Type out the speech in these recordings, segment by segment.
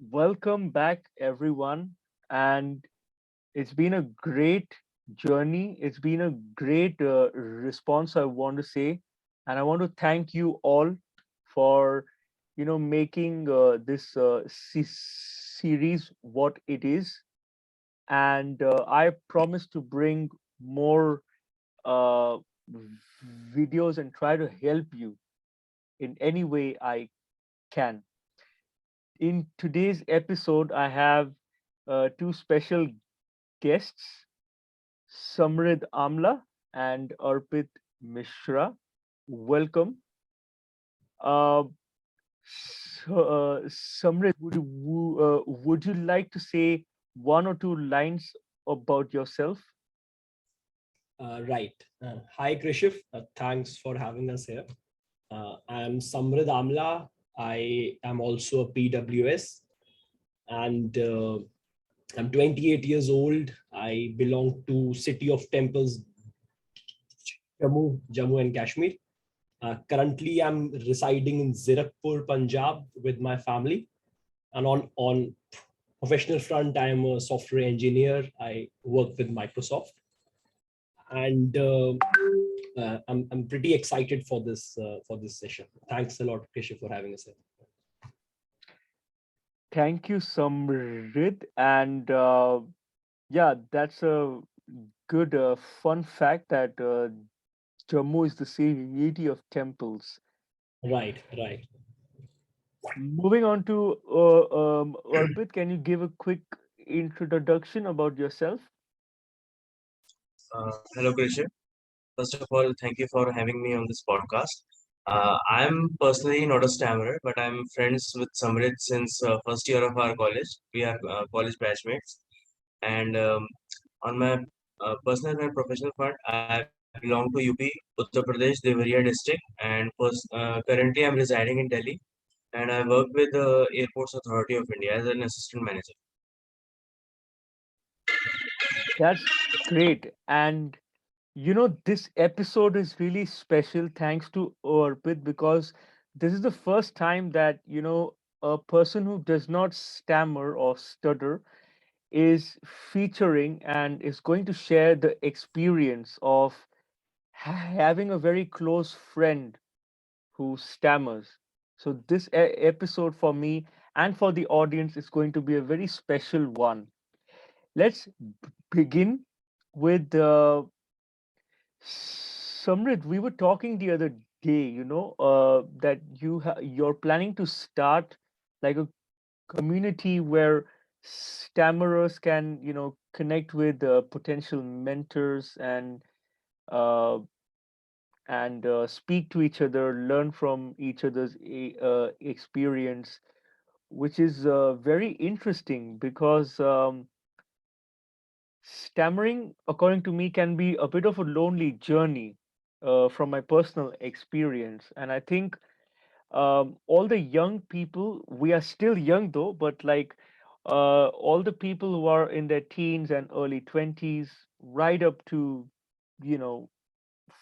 Welcome back, everyone. And it's been a great journey. It's been a great response, I want to say. And I want to thank you all for, making this series what it is. And I promise to bring more uh, videos and try to help you in any way I can. In today's episode, I have two special guests, Samridh Amla and Arpit Mishra. Welcome. Uh, Samridh, would you like to say one or two lines about yourself? Right. Hi, Krishiv. Thanks for having us here. I'm Samridh Amla. I am also a PWS and I'm 28 years old. I belong to City of Temples, Jammu and Kashmir. Currently, I'm residing in Zirakpur, Punjab with my family. And on professional front, I am a software engineer. I work with Microsoft. And I'm pretty excited for this session. Thanks a lot, Krisha, for having us here. Thank you, Samridh. And yeah, that's a good fun fact that Jammu is the city of temples. Right, right. Moving on to Arpit, can you give a quick introduction about yourself? Hello, Krishan. First of all, thank you for having me on this podcast. I'm personally not a stammerer, but I'm friends with Samrit since first year of our college. We are college batchmates. And on my personal and professional front, I belong to UP, Uttar Pradesh, Devariya district. And currently, I'm residing in Delhi. And I work with the Airports Authority of India as an assistant manager. That's great. And this episode is really special thanks to Arpit because this is the first time that, a person who does not stammer or stutter is featuring and is going to share the experience of having a very close friend who stammers. So, this episode for me and for the audience is going to be a very special one. Let's begin with Samrit. We were talking the other day, that you're planning to start like a community where stammerers can, connect with potential mentors uh, and speak to each other, learn from each other's experience, which is very interesting because stammering, according to me, can be a bit of a lonely journey from my personal experience. And I think all the young people, we are still young though, but like all the people who are in their teens and early 20s, right up to, you know,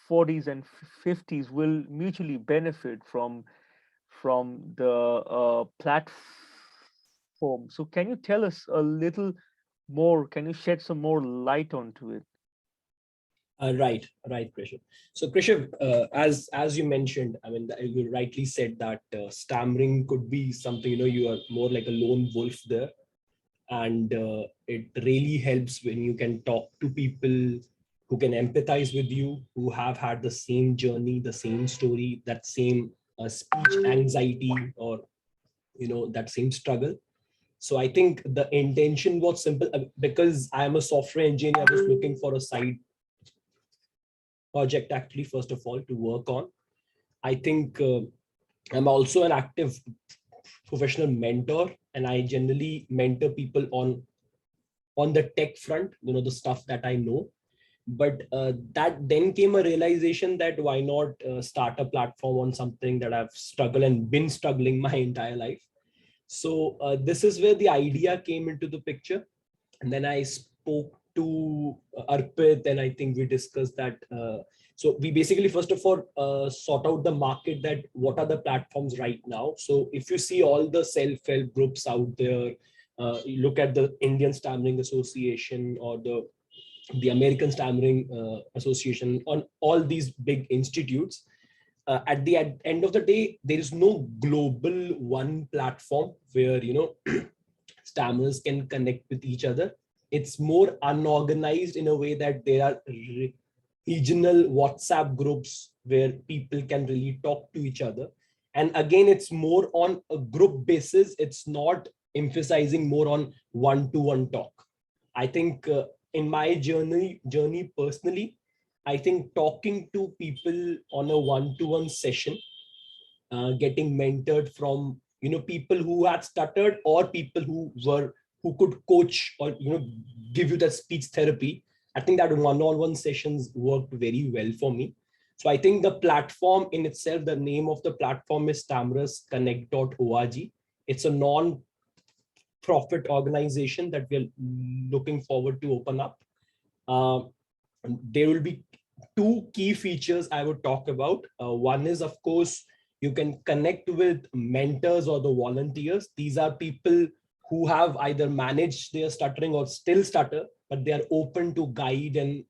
40s and 50s will mutually benefit from the platform. So can you tell us a little more? Can you shed some more light onto it? Right, Krisha. So, Krisha, as you mentioned, I mean, you rightly said that stammering could be something. You are more like a lone wolf there, and it really helps when you can talk to people who can empathize with you, who have had the same journey, the same story, that same speech anxiety, or that same struggle. So I think the intention was simple, because I am a software engineer. I was looking for a side project, actually, first of all, to work on. I think I'm also an active professional mentor, and I generally mentor people on the tech front, the stuff that I know. But that then came a realization that why not start a platform on something that I've struggled and been struggling my entire life. So this is where the idea came into the picture. And then I spoke to Arpit, and I think we discussed that. So we basically, first of all, sort out the market, that what are the platforms right now. So if you see all the self-help groups out there, you look at the Indian Stammering Association or the American Stammering Association, on all these big institutes. At the end of the day, there is no global one platform where stammers can connect with each other. It's more unorganized in a way that there are regional WhatsApp groups where people can really talk to each other. And again, it's more on a group basis. It's not emphasizing more on one-to-one talk. I think in my journey personally, I think talking to people on a one-to-one session, getting mentored from people who had stuttered, or people who could coach or give you that speech therapy. I think that one-on-one sessions worked very well for me. So I think the platform in itself, the name of the platform is stammersconnect.org. It's a non-profit organization that we're looking forward to open up. There will be two key features I would talk about. One is, of course, you can connect with mentors or the volunteers. These are people who have either managed their stuttering or still stutter, but they are open to guide and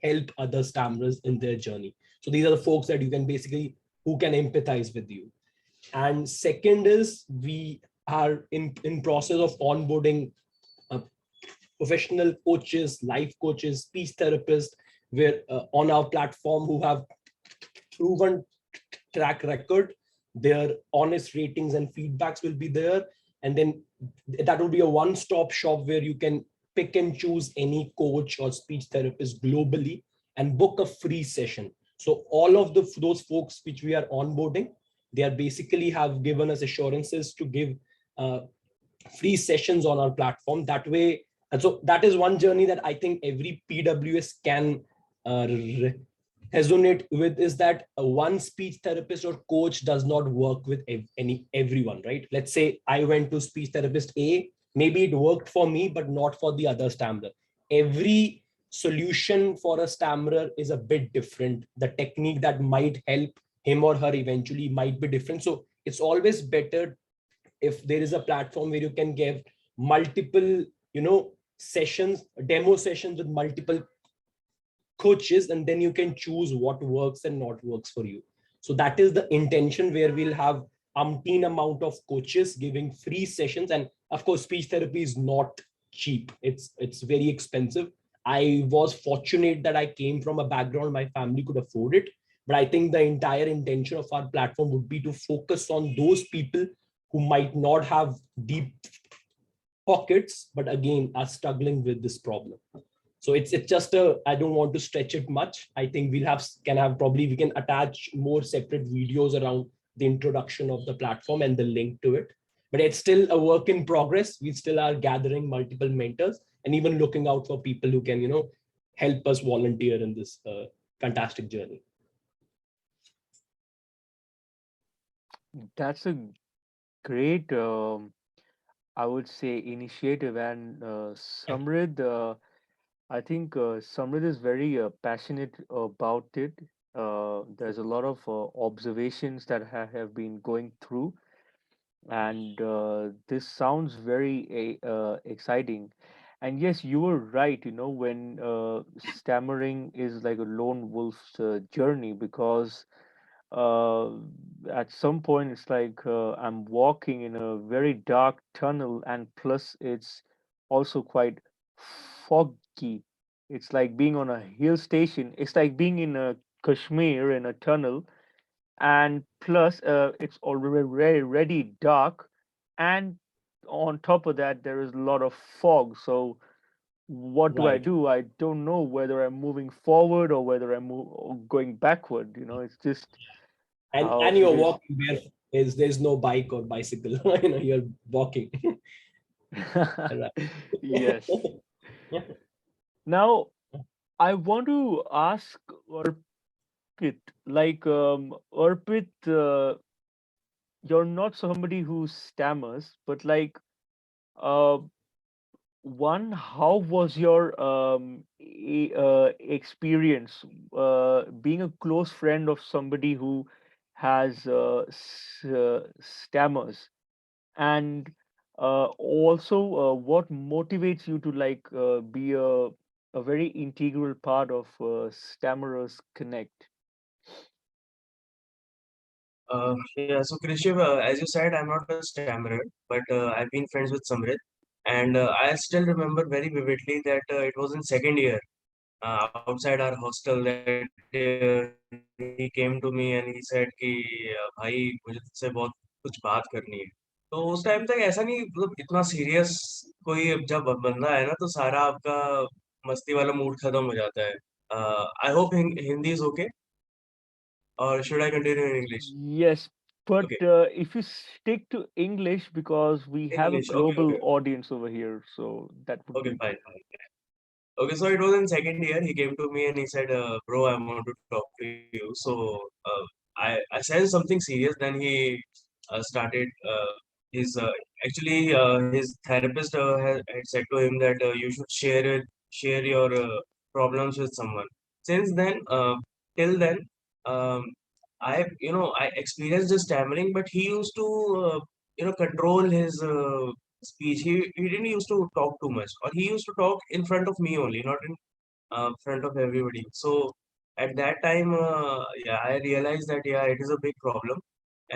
help other stammerers in their journey. So these are the folks that you can basically, who can empathize with you. And second is, we are in process of onboarding professional coaches, life coaches, speech therapists, where on our platform, who have proven track record. Their honest ratings and feedbacks will be there. And then that will be a one-stop shop where you can pick and choose any coach or speech therapist globally and book a free session. So all of those folks which we are onboarding, they are basically have given us assurances to give free sessions on our platform. That way, and so that is one journey that I think every PWS can resonate with, is that one speech therapist or coach does not work with everyone, right? Let's say I went to speech therapist A, maybe it worked for me, but not for the other stammerer. Every solution for a stammerer is a bit different. The technique that might help him or her eventually might be different. So it's always better if there is a platform where you can give multiple, sessions, demo sessions with multiple coaches, and then you can choose what works and not works for you. So that is the intention, where we'll have umpteen amount of coaches giving free sessions. And of course, speech therapy is not cheap. It's very expensive. I was fortunate that I came from a background my family could afford it. But I think the entire intention of our platform would be to focus on those people who might not have deep pockets, but again are struggling with this problem. So it's just I don't want to stretch it much. I think we can attach more separate videos around the introduction of the platform and the link to it. But it's still a work in progress. We still are gathering multiple mentors and even looking out for people who can, help us volunteer in this fantastic journey. That's a great, I would say, initiative. And Samridh, I think Samridh is very passionate about it. There's a lot of observations that have been going through, and this sounds very exciting. And yes, you were right. When stammering is like a lone wolf's journey, because uh, at some point it's like I'm walking in a very dark tunnel, and plus it's also quite foggy. It's like being on a hill station. It's like being in a Kashmir in a tunnel, and plus it's already dark, and on top of that there is a lot of fog. So what do I Right. do? I don't know whether I'm moving forward or whether I'm going backward. It's just how And it you're is. walking there. There's no bike or bicycle. You're walking. Right. Yes. Now, I want to ask Arpit, like, Arpit, you're not somebody who stammers, but like, uh, one, how was your experience being a close friend of somebody who has stammers? And also, what motivates you to be a very integral part of Stammerers Connect? Yeah, so Krishiv, as you said, I'm not a stammerer, but I've been friends with Samridh, and I still remember very vividly that it was in second year outside our hostel that he came to me and he said कि भाई मुझे तुझसे बहुत कुछ बात करनी है. तो उस टाइम तक ऐसा नहीं, मतलब इतना सीरियस कोई जब बंदा है ना तो सारा आपका मस्ती वाला मूड खत्म हो जाता है. I hope Hindi is okay और should I continue in English? Yes, but okay, if you stick to English, because we have a English, okay global okay audience over here, so that would okay, be fine. Okay, so it was in second year. He came to me and he said, "Bro, I want to talk to you." So I sensed something serious. Then he started. His his therapist had said to him that you should share your problems with someone. Since then, till then, um, I experienced the stammering, but he used to control his speech. He didn't used to talk too much, or he used to talk in front of me only, not in front of everybody. So at that time, yeah, I realized that yeah, it is a big problem,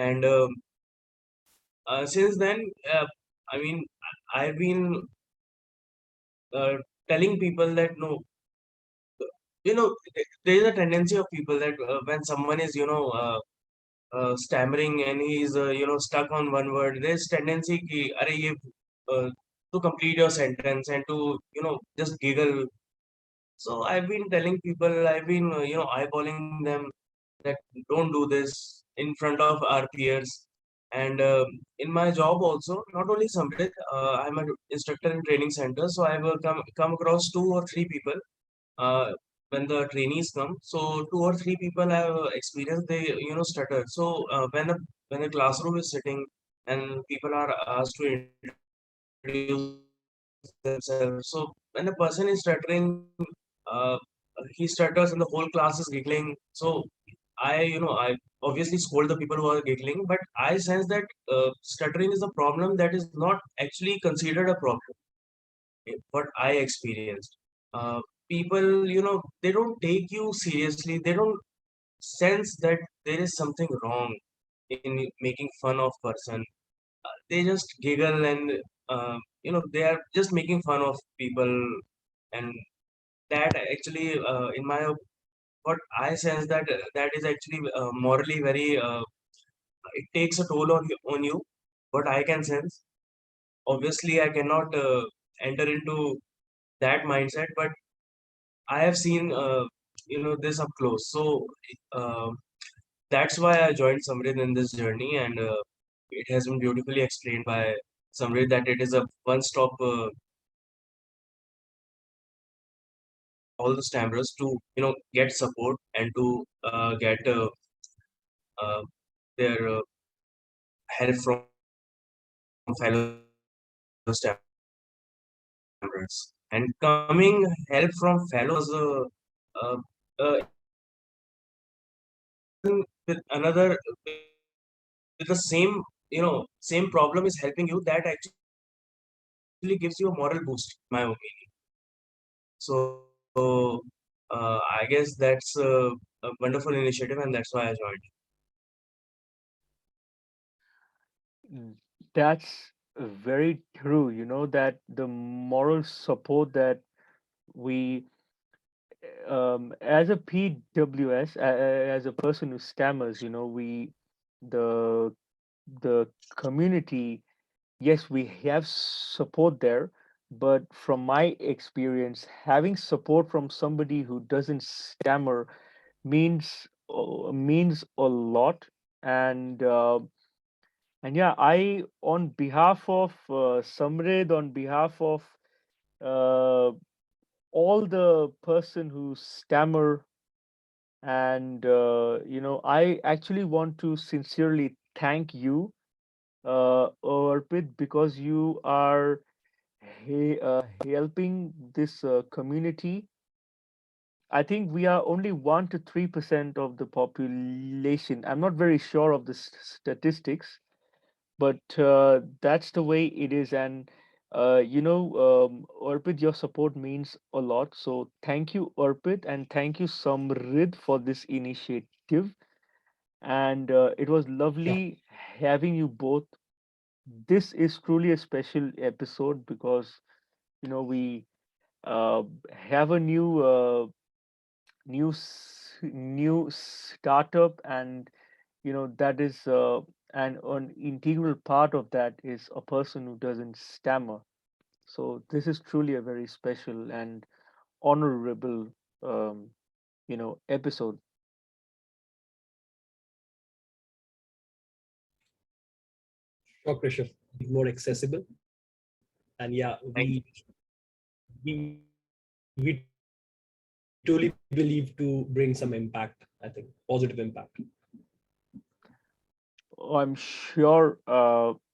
and since then, I mean, I've been uh, telling people that no, there is a tendency of people that when someone is stammering and he's stuck on one word, there's tendency ki अरे ये to complete your sentence and to just giggle. So I've been telling people, I've been eyeballing them that don't do this in front of our peers. And in my job also, not only Samrit, I'm an instructor in training center, so I will come across two or three people uh, when the trainees come. So two or three people have experienced they stutter. So when a classroom is sitting and people are asked to introduce themselves, so when a person is stuttering, uh, he stutters and the whole class is giggling. So I obviously scold the people who are giggling, but I sense that stuttering is a problem that is not actually considered a problem. What I experienced. People, they don't take you seriously. They don't sense that there is something wrong in making fun of person. They just giggle and they are just making fun of people, and that actually, in my what I sense that that is actually morally very. It takes a toll on you. What I can sense. Obviously, I cannot enter into that mindset, but I have seen this up close. So uh, that's why I joined Samrid in this journey, and it has been beautifully explained by Samrid that it is a one-stop for all the stammers to get support and to get uh, their help from fellow stammers. And coming help from fellow stammers was if a person with the same problem is helping you, that actually gives you a moral boost, in my opinion. So I guess that's a wonderful initiative, and that's why I joined. Mm, that's very true. That the moral support that we, as a PWS, as a person who stammers, the the community, yes, we have support there, but from my experience, having support from somebody who doesn't stammer means a lot. And yeah, I, on behalf of Samrid, on behalf of uh, all the person who stammer, and I actually want to sincerely thank you, Arpit, because you are helping this community. I think we are only 1 to 3% of the population. I'm not very sure of the statistics, but that's the way it is. And Arpit, your support means a lot. So thank you, Arpit, and thank you, Samridh, for this initiative. And it was Yeah, lovely having you both. This is truly a special episode because we uh, have a new startup, and that is and an integral part of that is a person who doesn't stammer. So this is truly a very special and honorable episode. sure, Krishav. More accessible, and yeah, Thank we truly believe to bring some impact. I think positive impact. I'm sure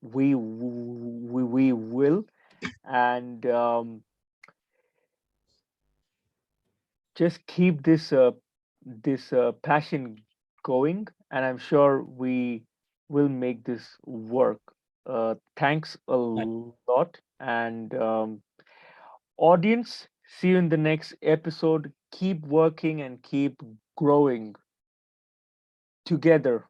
we will. And just keep this passion going, and I'm sure we will make this work. Thanks a lot, and audience, see you in the next episode. Keep working and keep growing together.